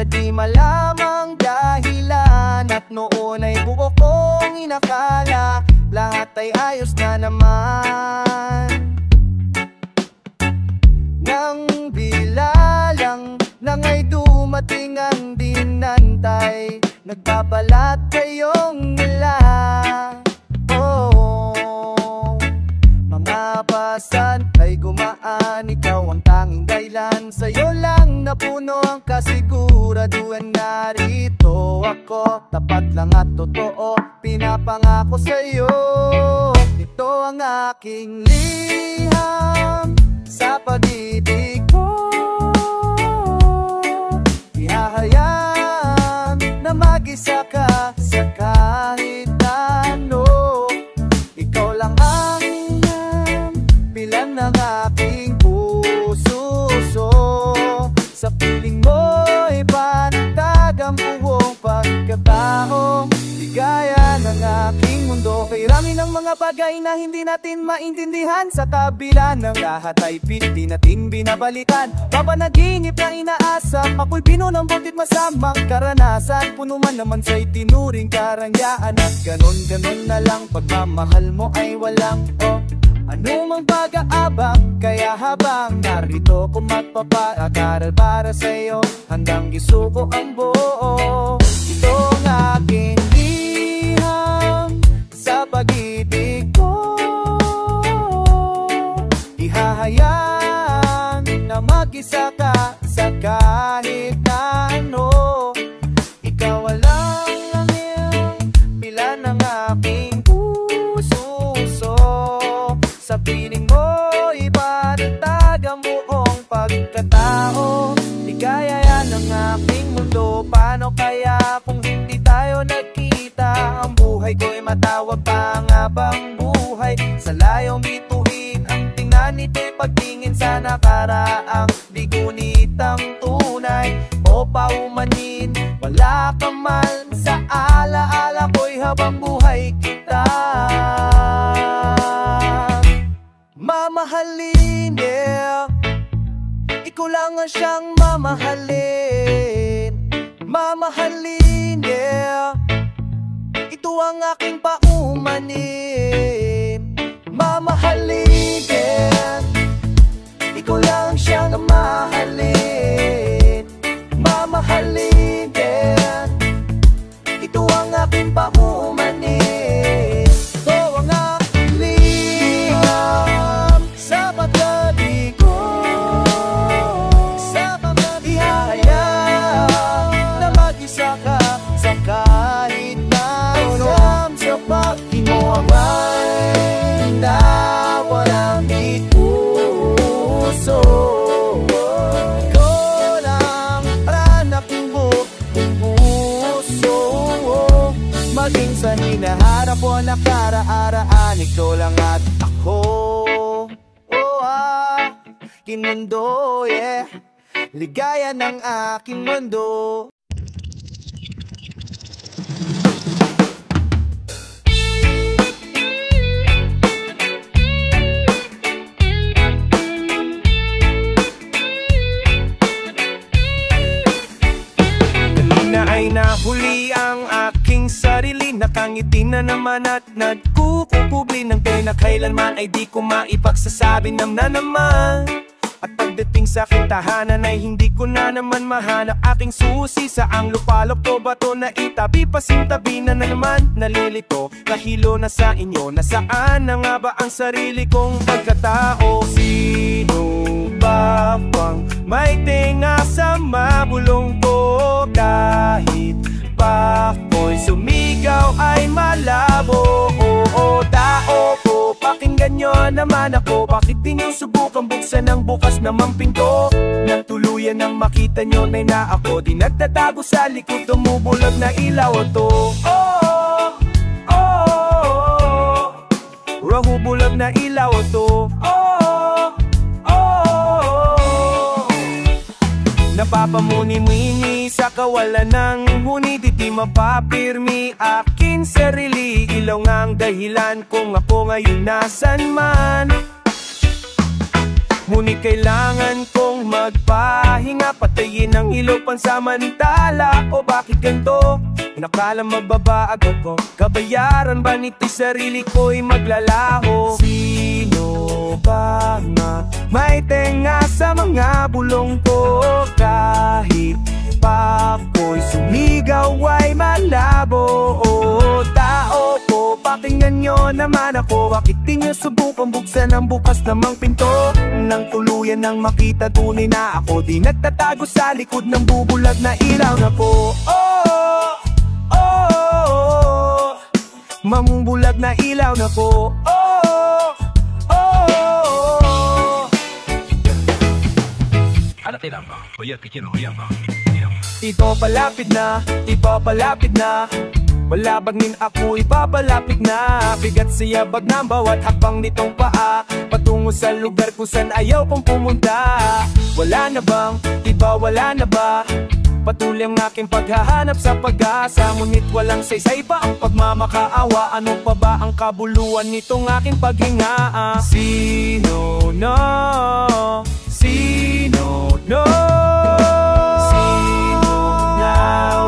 di malamang dahilan. At noon ay buo kong inakala lahat ay ayos na naman. Nang bilalang lang ay dumating ang dinantay, nagbabalat kayong nila. Oh, mga pasan ay gumaan, ikaw ang tanging dahilan. Sa'yo lang napuno ang kasiguraduhan. Narito ako, tapat lang at totoo, pinapangako sa'yo. Ito ang aking liham sa pag-ibig ko. Ihahayaan na mag-isa ka sa kahit ano. Ikaw lang ang pilan ng aking puso. Sa piling mo'y panatag ang buong pagkatao. Ligaya ng aking mundo. Kay rami ng mga bagay na hindi natin maintindihan. Sa kabila ng lahat ay di natin binabalikan. Papanaginip na inaasa, ako'y pinunambot at masamang karanasan. Puno man naman sa'y tinuring karangyaan. At ganon-ganon na lang, pagmamahal mo ay walang anumang pag-aabang. Kaya habang narito ko magpapakaral para sa'yo, handang isuko ang buo. Ito ang aking liham sa pag-ibig ko. Ihahayaan na mag-isa ka sa kahit na ano. Ikaw lang ang pilan ng aking puso. Sa piling mo ipatatag ang buong pagkatao. Ligaya yan ang aking mundo. Paano kaya kung hindi tayo nagkita? Ang buhay ko'y matawag pa nga bang buhay? Sa layong bituin ang tingnan nito'y pagtingin sa nakaraang di ngunit ang tunay o paumanin. Wala ka man sa alaala ko'y habang buhay kita mamahalin, yeah. Ikaw lang ang siyang mamahalin. Mamahalin, yeah. Ito ang aking paumanin. Mamahalin, yeah. Ikaw lang siyang mahalin. Mamahalin, yeah. Ito ang aking paumanin. Sa hinaharap o nakaraaraan, ikaw lang at ako. Aking mundo, yeah. Ligaya ng aking mundo. Kanina ay nahuli ang aking sarili, nakangiti na naman at nagkukupubli ng pena. Kailanman ay di ko maipagsasabi na naman. At pagdating sa aking tahanan ay hindi ko na naman mahanap aking susi. Saang lupalop ko ba to na itabi? Pasintabi na naman, nalilito. Nahilo na sa inyo, nasaan na nga ba ang sarili kong pagkatao? Sino ba bang may tinga sa mabulong ko? Kahit pa ako'y sumigaw ay malabo. Oo, tao ko, pakinggan nyo naman ako. Bakit di nyo subukan buksan ang bukas namang pinto? Nang tuluyan nang makita nyo na ako di nagtatago sa likod, tumubulag na ilaw to. Oh, oh, oh, rahubulag na ilaw to. Oh, oh, napapamuni-muni sa kawalan ng huni. Di mapapirmi akin sarili. Ilaw ngang dahilan kung ako ngayon nasan man. Ngunit kailangan kong magpahinga, patayin Bawiin ang ilog pansamantala. O bakit ganito? Nakala mababaag ako. Kabayaran ba nito'y sarili ko'y maglalaho? Sino ba nga may tenga sa mga bulong ko? Kahit pa ako'y sumigaw ay malabo. O tao ko, pakinggan nyo naman ako. Bakit di nyo subukang buksan ang bukas namang pinto? Nang tuluyan nang makita tunay na ako, di nagtatago sa likod ng bubulag na ilaw na po. Mamumbulag na ilaw na po. Ito palapit na, ipapalapit na. Malabag nin ako, ipapalapit na. Bigat siya bag ng bawat hakbang nitong paa, patungo sa lugar kung saan ayaw pang pumunta. Wala na bang iba, wala na ba? Patuloy ang aking paghahanap sa pag-asa, ngunit walang saysay pa ang pagmamakaawa. Ano pa ba ang kabuluhan nitong aking paghinga? Sino no? Sino no? Sino ngaw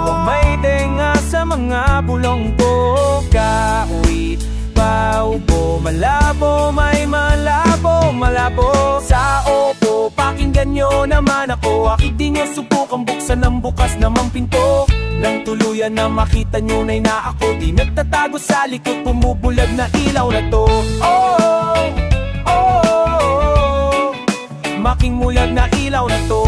ang may tenga sa mga bulong ko? Kahit paubo, malabo, may malabo, malabo. Sa opo, pakinggan nyo naman ako. Bakit di nyo subukang buksan ang bukas namang pinto? Nang tuluyan na makita nyo na ako, di nagtatago sa likod, pumubulag na ilaw na to. Making mulag na ilaw na to.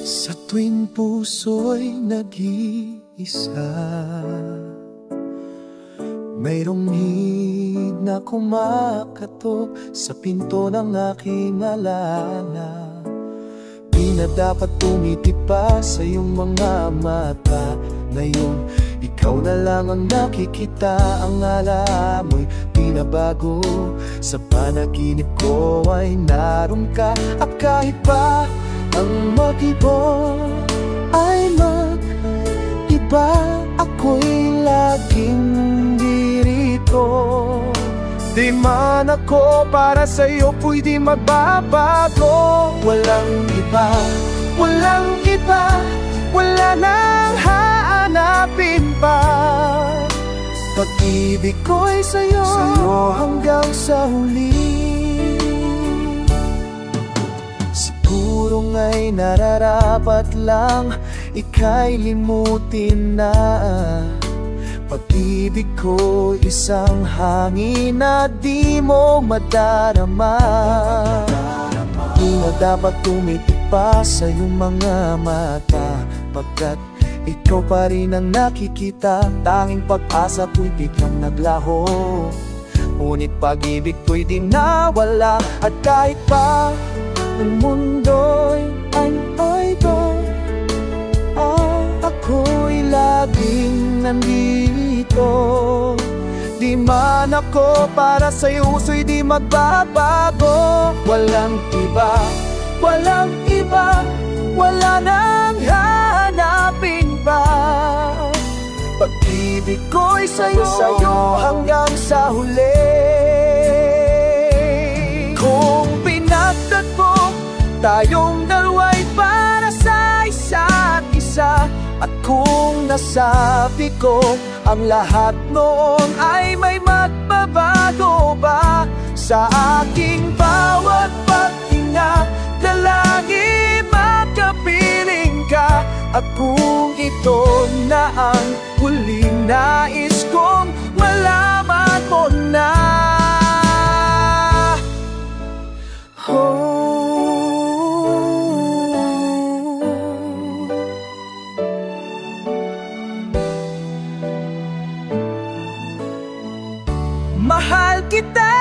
Sa tuwing puso'y nag-iisa, mayroong hid na kumakatok sa pinto ng aking alala. Di na dapat tumitip pa sa iyong mga mata. Ngayon, ikaw na lang ang nakikita. Ang ala mo'y pinabago. Sa panaginip ko ay naroon ka. At kahit pa ang mag-iba ay mag-iba, ako'y laging dirito. Di man ako para sa'yo, pwede magbabago. Walang iba, walang iba, wala nang hahanapin pa. Pag-ibig ko'y sa'yo, sa'yo hanggang sa huli. Siguro nga'y nararapat lang ika'y limutin na. Pag-ibig ko isang hangin na di mo madarama. Di na dapat tumitik pa sa iyong mga mata, pagkat ikaw pa rin ang nakikita. Tanging pag-asa ko'y biglang naglaho, ngunit pag-ibig ko'y di nawala. At kahit pa ang mundo'y ay-aydo, ako'y laging nandito. Di man ako para sa'yo, so'y di magbabago. Walang iba, walang iba, wala nang hanapin pa. Pag-ibig ko'y sa'yo, sa'yo hanggang sa huli. Kung pinagtat mo tayong dalawa'y para sa isa't isa, at kung nasabi ko ang lahat noon ay may magbabago ba? Sa aking bawat paghinga, dalangin makapiling ka. At kung ito na ang huling nais kong malaman mo na, mahal kita.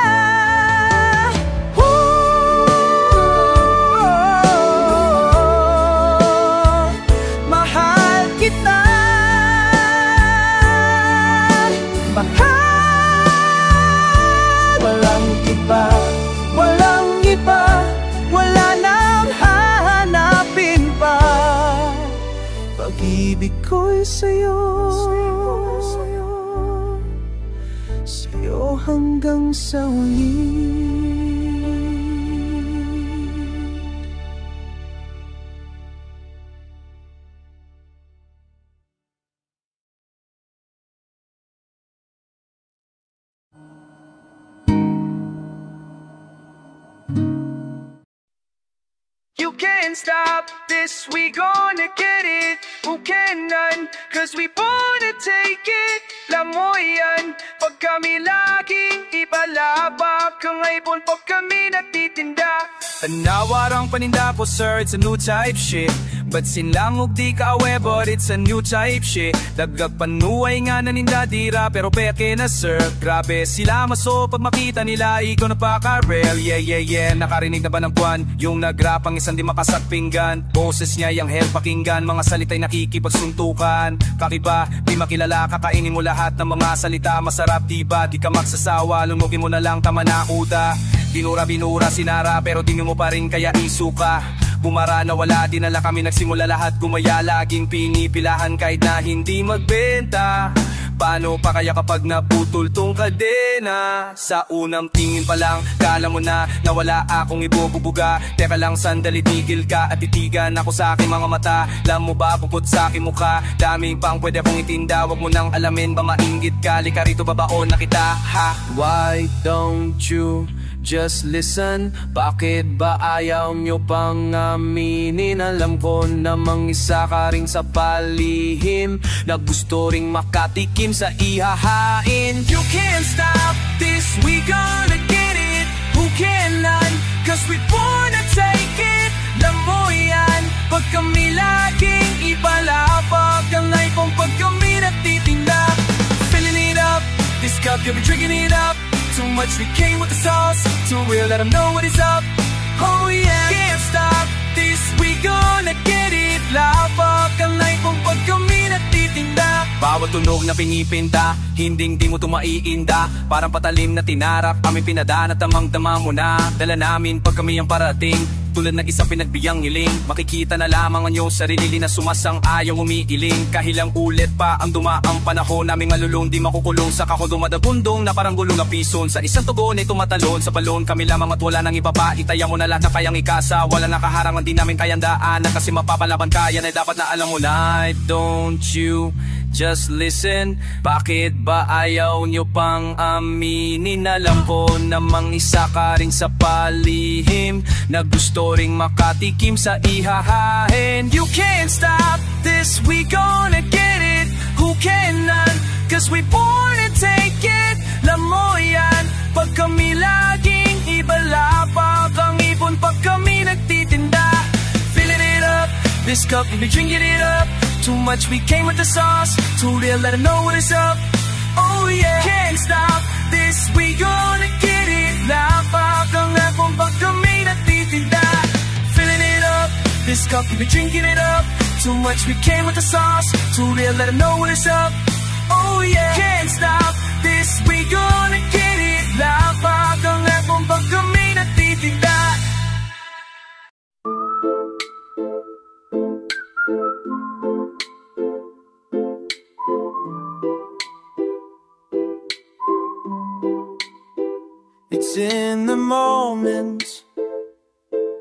pag-ibig ko'y sa'yo, sa'yo hanggang sa huli. You can't stop this, we gonna get it. Who can none? Cause we wanna take it. Alam mo yan, pag kami laging ipalabak, ang ibon pag kami nagtitinda. Tanawarang paninda po sir, it's a new type shit. But sinlangog di ka awe, but it's a new type shit. Dagag panuay nga naninda dira, pero peke na sir. Grabe sila maso, pag makita nila ikaw na paka-real. Yeah, nakarinig na ba ng kwan? Yung nagrapang isang di makasat pinggan. Boses niya yung hell pakinggan, mga salita'y nakikipagsuntukan. Kakiba, di makilala, kakainin mo lahat ng mga salita. Masarap diba, di ka magsasawa, lunugin mo na lang tama na kuda. Binura, sinara, pero di mo pa rin kaya isuka. Bumara na wala, dinala kami nagsimula lahat gumaya. Laging pinipilahan kahit na hindi magbenta. Paano pa kaya kapag naputol tong kadena? Sa unang tingin pa lang, kala mo na nawala akong ibububuga. Teka lang sandali, tigil ka at titigan ako sa aking mga mata. Alam mo ba, pupot sa aking mukha, daming pang pwede akong itinda. Wag mo nang alamin ba mainggit ka, lika rito babaon na kita, ha? Why don't you just listen? Bakit ba ayaw nyo pang aminin? Alam ko namang isa ka rin sa palihim na gusto ring makatikim sa ihahain. You can't stop this, we gonna get it. Who can none? Cause we wanna take it. Alam mo yan, pag kami laging ipalapag, ang naipong pag kami nagtitinda. Filling it up, this cup you'll be drinking it up. Too much, we came with the sauce. Too real, let them know what is up. Oh yeah, can't stop this, we gonna get it. Lapag ang light kung pag kami nagtitinda. Bawat tunog na pinipinta, hinding di mo tumaiinda. Parang patalim na tinarap, aming pinadaan at tamang-dama mo na. Dala namin pag kami ang parating, tulad ng isang pinagbiyang hiling. Makikita na lamang ang iyong sarili na sumasang-ayong umiiling. Kahilang ulit pa ang dumaang panahon, naming malulong di makukulong sa kako dumadagundong na parang gulong na pison. Sa isang tugon ay tumatalon sa balon, kami lamang at wala nang iba pa. Itaya mo na lahat na kayang ikasa, wala nakaharangan di namin kayang daanan. Kasi mapapalaban kaya na dapat na alam mo na. Don't you just listen? Bakit ba ayaw nyo pang aminin? Alam ko namang isa ka rin sa palihim na gusto ring makatikim sa ihahain. You can't stop this, we gonna get it. Who can none? Cause we wanna take it. Alam mo yan, pag kami laging ibalapag, ang ibon pag kami nagtitinda. Filling it up, this cup we'll be drinking it up. Too much, we came with the sauce. Too real, let them know what is up. Oh yeah, can't stop this, we gonna get it. Lapag ang epong pag kami nagtitinda. Filling it up, this cup we'll be drinking it up. Too much, we came with the sauce. Too real, let them know what is up. Oh yeah, can't stop this, we gonna get it. Lapag ang epong pag kami nagtitinda. It's in the moments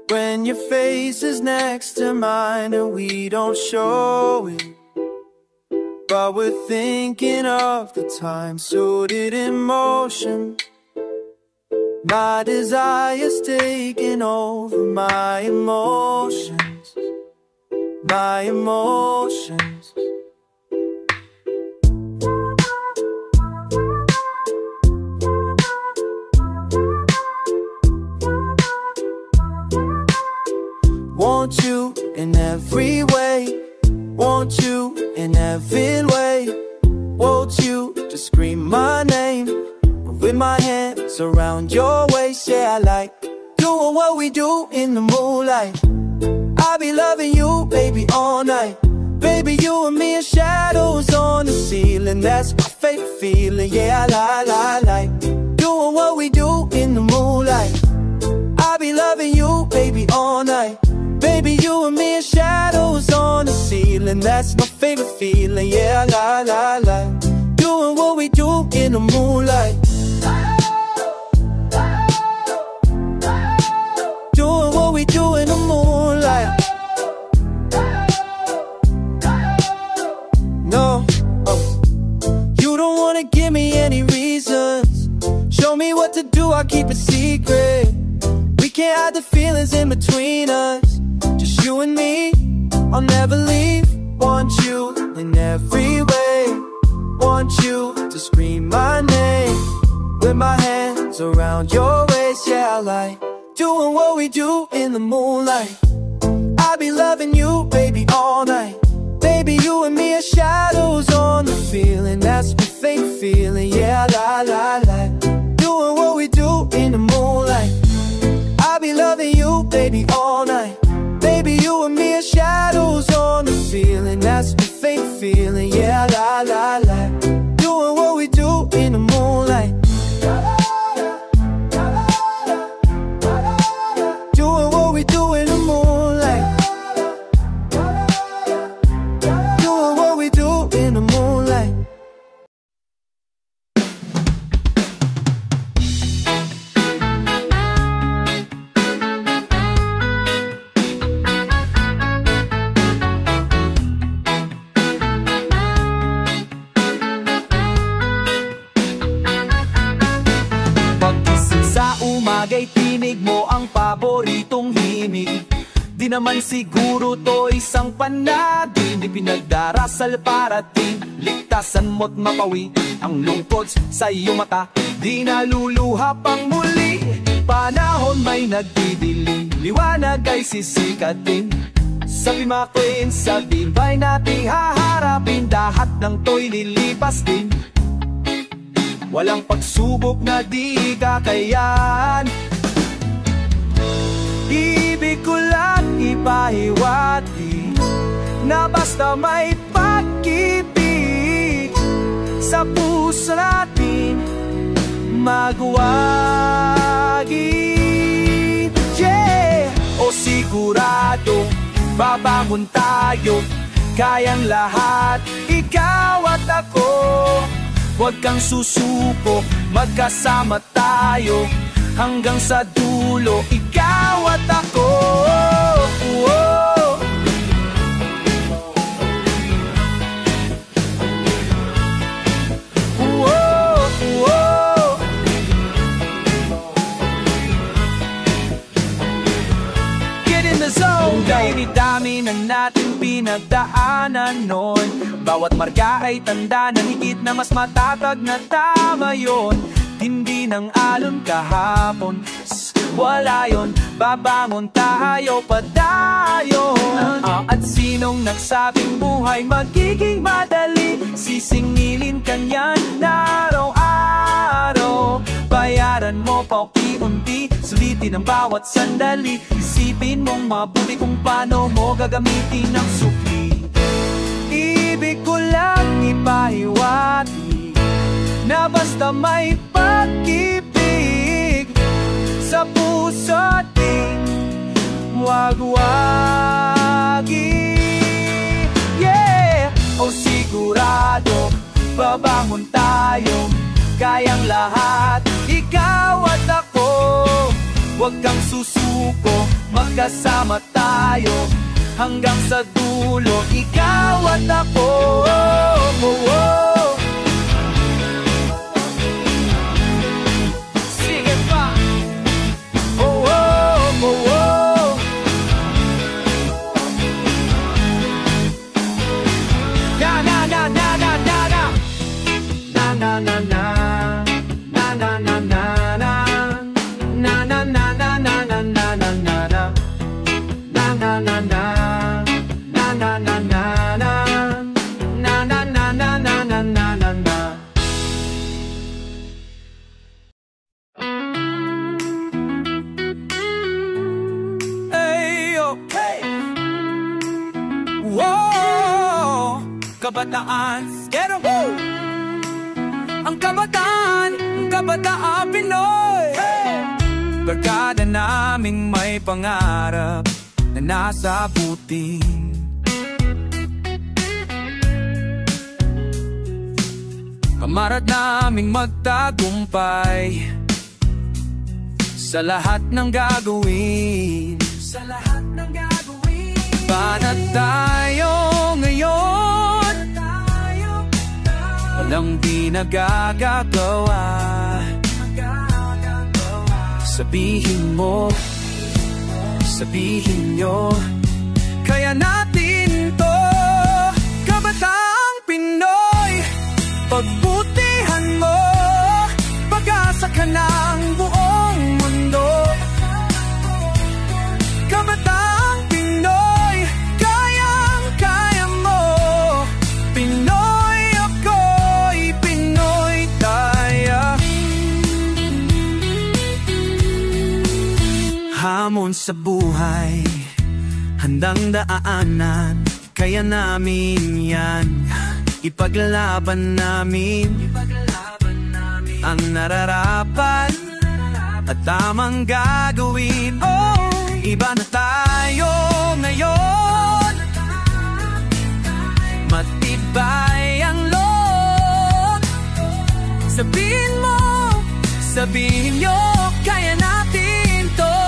when your face is next to mine and we don't show it, but we're thinking of the time suited in motion. My desire's taking over my emotions, my emotions. Want you in every way, want you in every way. Want you to scream my name, with my hands around your waist. Yeah, I like doing what we do in the moonlight. I'll be loving you, baby, all night. Baby, you and me are shadows on the ceiling. That's my favorite feeling. Yeah, I like doing what we do in the moonlight. I'll be loving you, baby, all night. Baby, you and me are shadows on the ceiling. That's my favorite feeling. in the moonlight. Doing what we do in the moonlight. No, you don't wanna give me any reasons. Show me what to do, I'll keep it secret. We can't hide the feelings in between us. Just you and me, I'll never leave. Want you in every way. Want you to scream my name. With my hands around your waist, yeah, I like doing what we do in the moonlight. I'll be loving you, baby, all night. Baby, you and me are shadows on the feeling. That's my fake feeling, yeah, la, la, la. Doing what we do in the moonlight. I'll be loving you, baby, all night. Baby, you and me are shadows on the feeling. That's my fake feeling, yeah, la, la, la. Doing what we do in the moonlight. Doing what we do in the moonlight. Doing what we do in the moonlight. Umaga'y tinig mo ang paboritong himig. Di naman siguro to isang panaginip. Pinagdarasal parating ligtasan mo't mapawi ang lungkot sa iyong mata. Di naluluha pang muli, panahon may nagdidilim. Liwanag ay sisikatin. Sabi makuin, sabay nating haharapin. Lahat ng to'y lilipas din. Walang pagsubok na di kakayahan. Ibig ko lang ipahiwati na basta may pag-ibig sa puso natin magwagi. Yeah! O sigurado, babangon tayo, kayang lahat, ikaw at ako. Huwag kang susuko, magkasama tayo hanggang sa dulo, ikaw at ako. Get in the zone, baby, dami na natin pinagdaanan nun. Bawat marka ay tanda na higit na mas matatag na tama yun. Hindi nang alon kahapon, wala yun, babangon tayo padayon. At sinong nagsabing buhay magiging madali? Sisingilin kanyan na araw-araw. Bayaran mo paunti-unti, sulitin ang bawat sandali. Isipin mong mabuti kung paano mo gagamitin ang supli. Ibig ko lang ipahiwati na basta may pag-ibig sa puso ating wagwagi. Yeah! O sigurado, babangon tayo, kayang lahat, ikaw at ako. Huwag kang susuko, magkasama tayo hanggang sa dulo, ikaw at ako. Sige pa. Na na na na na na na. Na na na na. Na na na na na. Na na na na na na na na na na. Na na na na. Na na na na na. Na na na na na na na na na. Hey, okay. Whoa, kabataan, get up. Ang kabataan Pinoy. Hey! Barkada naming may pangarap na nasa buting. kamarad naming magtagumpay sa lahat ng gagawin. Banat tayo ngayon, walang di nagagagawa. Sabihin mo, sabihin nyo, kaya natin to. Kabataang Pinoy, pagbutihan mo, pag-asa ka ng buong mundo. Kabataang Pinoy, kayang-kaya mo. Pinoy ako'y Pinoy tayo. Hamon sa buhay, handang daanan, kaya namin yan ipaglalaban namin ang nararapat at tamang gagawin. Oh, iba na tayo ngayon, matibay ang loob. Sabihin mo, sabihin nyo, kaya natin to.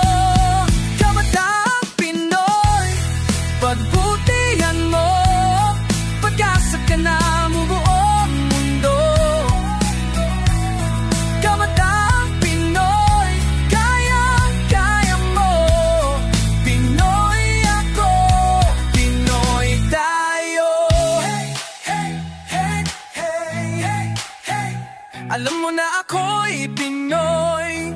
Kabataang Pinoy, pagbutihan mo, pag-asa ka na buong mundo. Kabataang Pinoy, kayang-kaya mo. Pinoy ako, Pinoy tayo. Alam mo na ako'y Pinoy.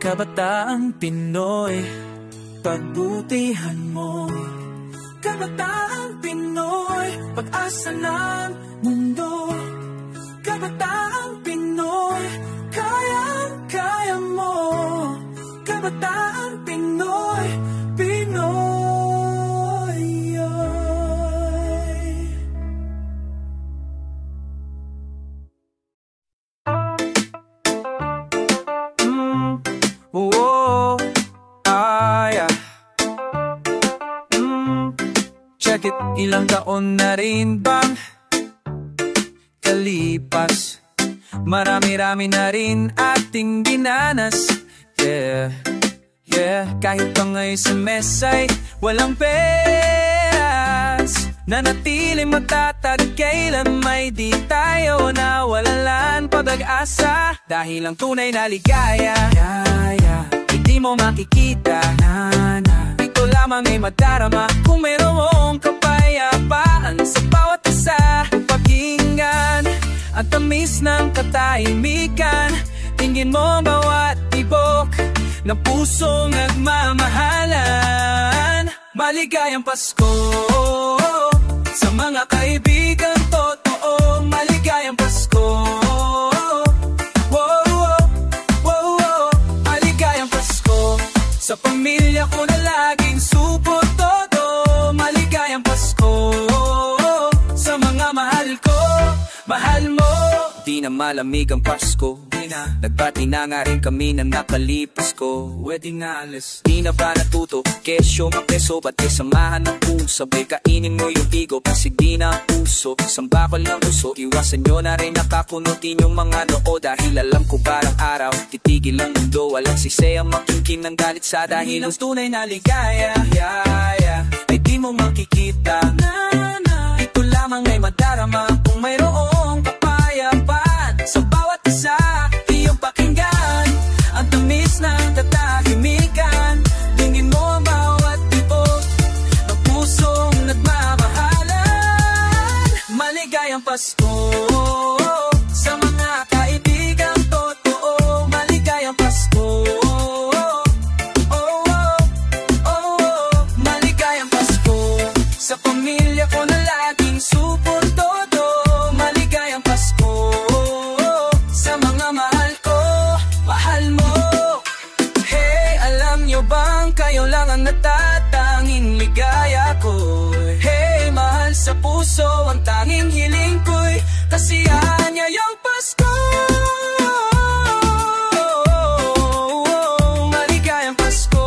Kabataang Pinoy, pagbutihan mo. Kabataang Pinoy, pag-asa ng mundo. Kabataang Pinoy, kayang-kaya mo. Kabataang Pinoy, Pinoy ay. Oh, yeah. Check it, ilang taon na rin bang kalipas? Marami-rami na rin ating dinanas. Yeah, yeah. Kahit pa ngayon sa mesa'y walang peras, nanatiling matatag kailan may di tayo nawalan pag-asa. Dahil ang tunay na ligaya, hindi mo makikita, ito lamang ay madarama kung mayroong kapayapaan sa bawat isa. Pakinggan ang tamis ng katahimikan, tingin mo bawat tibok ng pusong nagmamahalan. Maligayang Pasko sa mga kaibigan totoo. Maligayang Pasko. Maligayang Pasko sa pamilya ko na laging supot todo. Maligayang Pasko sa mga mahal ko, mahal mo. Di na malamig ang Pasko, Nagbati na nga rin kami ng nakalipas ko. Wedding na alas, di na ba natuto? Kesyo magpeso, ba't samahan ng puso? Sabay kainin mo yung bigo, kasi di na puso. Sambakol ng puso, iwasan nyo na rin nakakunutin yung mga noo. Dahil alam ko parang araw, titigil ang mundo. Walang sisayang makingkin ng galit sa dahil ang tunay na ligaya, ay di mo makikita. Ito lamang ay madarama kung mayroong kapayapan sa bawat isa. Iyong pakinggan ang tamis ng katahimikan. Dingin mo ang bawat tibok ng pusong nagmamahalan. Maligayang Pasko sa mga kaibigang totoo. Maligayang Pasko. Maligayang Pasko sa pamilya ko na laging suportodo. Maligayang Pasko sa mga mahal ko, mahal mo. Hey, alam nyo bang kayo lang ang natatanging ligaya ko? Hey, mahal sa puso ang tanging hiling ko'y kasiyahan niya yung Pasko. Maligayang Pasko.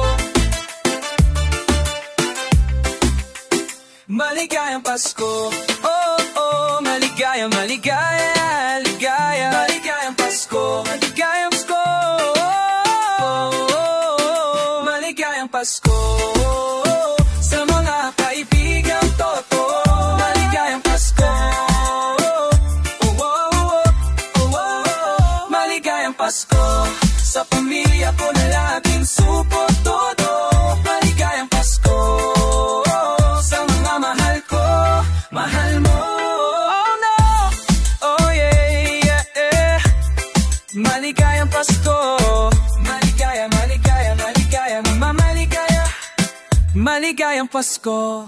Maligayang Pasko. Oh, oh, maligaya, maligaya, ligaya. Maligayang Pasko. Maligayang Pasko. Maligayang Pasko sa mga kaibigang totoo. Maligayang Pasko. Maligayang Pasko sa pamilya ko na laging suportodo. Maligayang Pasko sa mga mahal ko, mahal mo. Oh no, oh yeah, yeah. Maligayang Pasko. Maligaya, maligaya, maligaya, mamaligaya. Maligayang Pasko.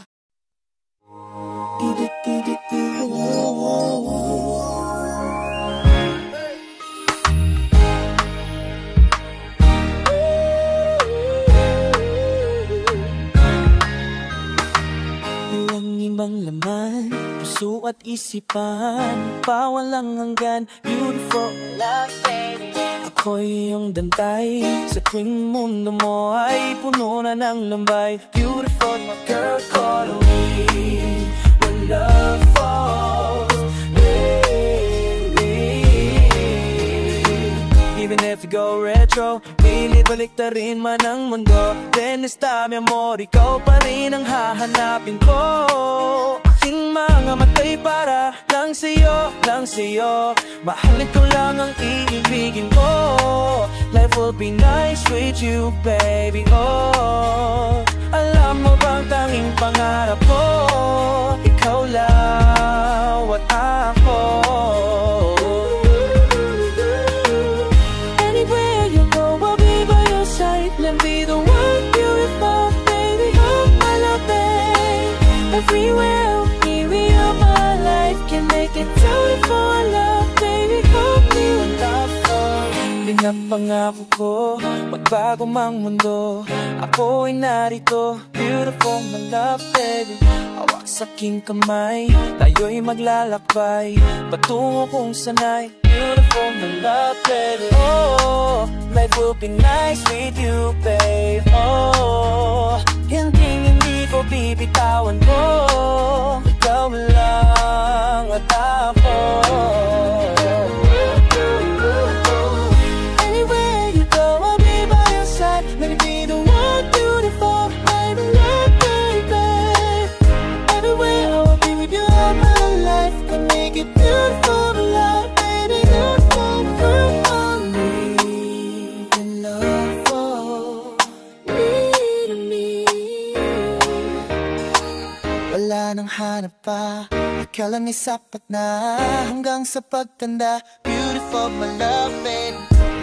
Walang ibang laman, puso at isipan, pawalang hanggan, beautiful love, baby. Ako'y iyong dantay, sa tuwing mundo mo ay puno na ng lambay. Beautiful, my girl, call away when love falls, baby. Even if you go retro, pilit baliktarin man ang mundo, then esta mi amor, ikaw pa rin ang hahanapin ko. Aking mga matay para lang sa'yo, lang sa'yo. Mahalin ko lang ang iibigin ko. Life will be nice with you, baby, oh. Alam mo bang tanging pangarap ko, ikaw lang at ako. Anywhere you go, I'll be by your side. Let me be the one, beautiful, baby, oh my love, babe. Everywhere we are, my life can make it beautiful love, baby, hold me with love. Hindi nga pangako ko, magbago mang mundo, ako ay narito, beautiful my love, baby. Hawak sa'king kamay, tayo'y maglalakbay, patungo kung sanay, beautiful my love, baby. Oh, life will be nice with you, babe. Oh, hindi ko bibitawan mo, ikaw lang at ako. Anywhere you go, I'll be by your side. Let me be the one, beautiful, baby, love, baby. Everywhere I'll be with you all my life. Can make it beautiful, love, baby, beautiful, beautiful. Need the love for me. Wala nang hanap pa, ikaw lang ay sapat na hanggang sa pagtanda. Beautiful my love, babe.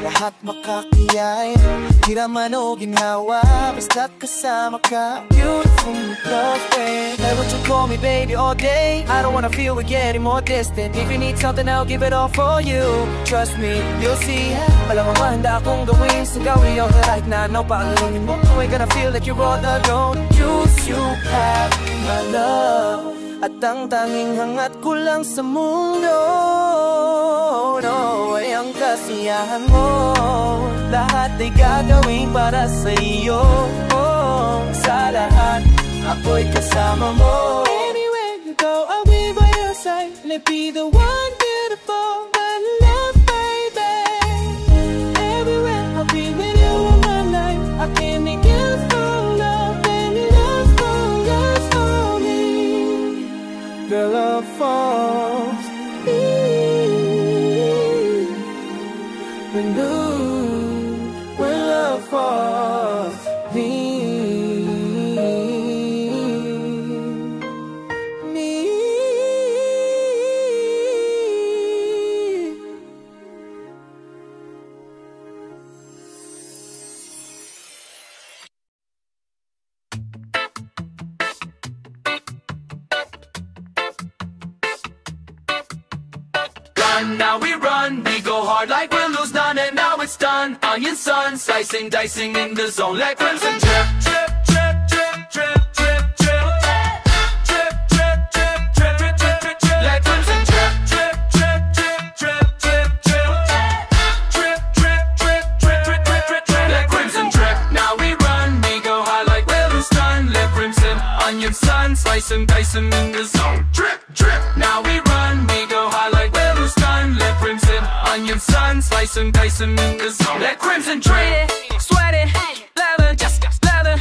Lahat makakiyay, di naman o ginhawa, basta't kasama ka. Beautiful my love, babe. Why would you call me baby all day? I don't wanna feel we're getting more distant. If you need something, I'll give it all for you. Trust me, you'll see. Alam mo handa akong gawin sa gawin yung right na no paalingin mo. You ain't gonna feel like you're all alone. You have my love, at ang tanging hangat ko lang sa mundo. No, ay ang kasiyahan mo. Lahat ay gagawin para sa iyo. Sa lahat, ako'y kasama mo. Anywhere you go, I'll be by your side. Let be the one beautiful, my love, baby. Everywhere, I'll be with you all my life. I can't make you fall love, and love for me. The love falls when love falls me. Now we run, we go hard like we'll lose none, and now it's done. Onion sun, slicing, dicing in the zone like crimson drip, drip, drip, drip, drip, drip, drip, drip, drip, drip, drip, drip, drip, drip, drip, like crimson drip, drip, drip, drip, drip, drip, drip, drip, drip, drip, drip, drip, drip, drip, like crimson drip. Now we run, we go hard like we'll lose none, like crimson onion sun, slicing, dicing in the zone. Drip, drip. Now we run, we go hard like we'll lose none. Let crimson onion sun, slicing, dicing in the zone. Let crimson drip, sweaty, leather, just leather.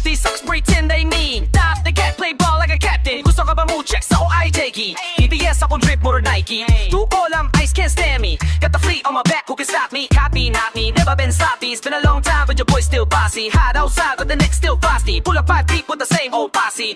These sucks pretend they mean. Stop, they can't play ball like a captain. Gusto ka ba mo check sa OIJG? BBS akong drip or Nike. Two column ice can't stand me. Got the fleet on my back, who can stop me? Copy, not me, never been sloppy. It's been a long time, but your boy still bossy. Hot outside, but the neck still frosty. Pull up 5 deep with the same old posse.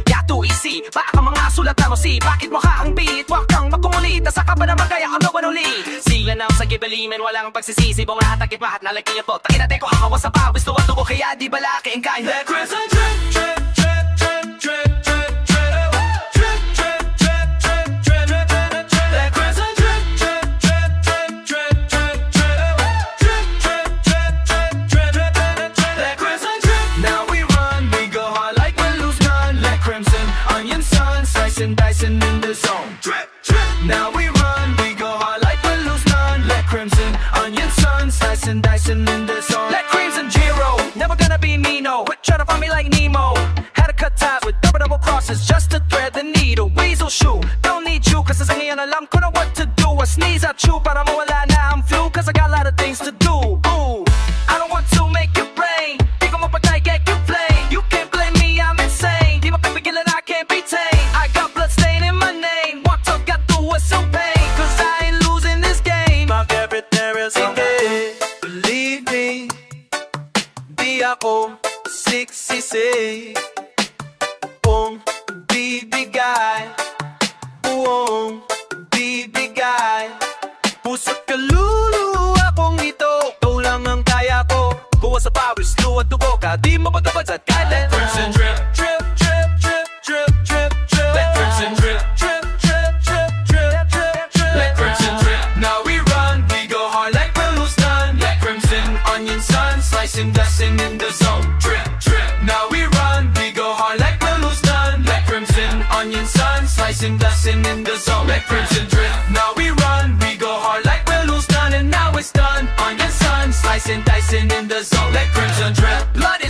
Yato easy, baka ka mga sulat na mo si. Bakit mo ka ang beat? Wag kang magkumulit. Nasa ka ba naman kaya ka naman uli? Sila na sa gibalimin, walang pagsisisi. Bong lahat ang kipahat na lagi ang bot. Takinate ko hakawa sa pawis, tuwa tubo kaya di balaki ang kain. Let crimson drip, drip, drip, drip, drip, drip, drip, drip, drip, drip, drip, drip, drip, drip, drip. Let crimson drip, drip, drip, drip, drip, drip, drip, drip, drip, drip, drip, drip, drip, drip. Let crimson drip. Now we run, we go hard like we lose none. Let crimson onion sun, slicing, dicing in the zone. Drip, drip. Now we run, we go hard like we lose none. Let crimson onion sun, slicing, dicing in the zone. Let crimson Giro, never gonna be me, no. Try to find me like Nemo. Had to cut ties with double crosses just to thread the needle. Weasel shoe, don't need you, cause sa ngayon alam ko na what to do. I sneeze at you, para mawala na ang flu, cause I got a lot of things to do. Ooh, I don't want to make you rain. Di ko mapatay, get you flame. You can't blame me, I'm insane. Di mapipigilan, I can't be tamed. I got blood stain in my name. What up, got through with some pain, cause I ain't losing this game. My favorite there is a day. Believe me, di ako siksisi. Buong bibigay, buong bibigay. Puso't kaluluwa kong ito, ikaw lang ang kaya ko. Buwas sa pawis, luwad dugo ka, di mapagkabad sa kahit. Crimson drip, drip, drip, drip, drip, drip, drip. let crimson drip, Drip, drip, drip, drip, drip, drip. let crimson drip. Now we run, we go hard like we'll lose none. Let crimson onion sun, slicing, dicing in the zone. Drip, drip. Now we run, we go hard like we'll lose none. Let crimson onion sun, slicing, dicing in the zone. Let crimson drip. Now we run, we go hard like we'll lose none, and now it's done. Onion sun, slicing, dicing in the zone. Let crimson drip. Blood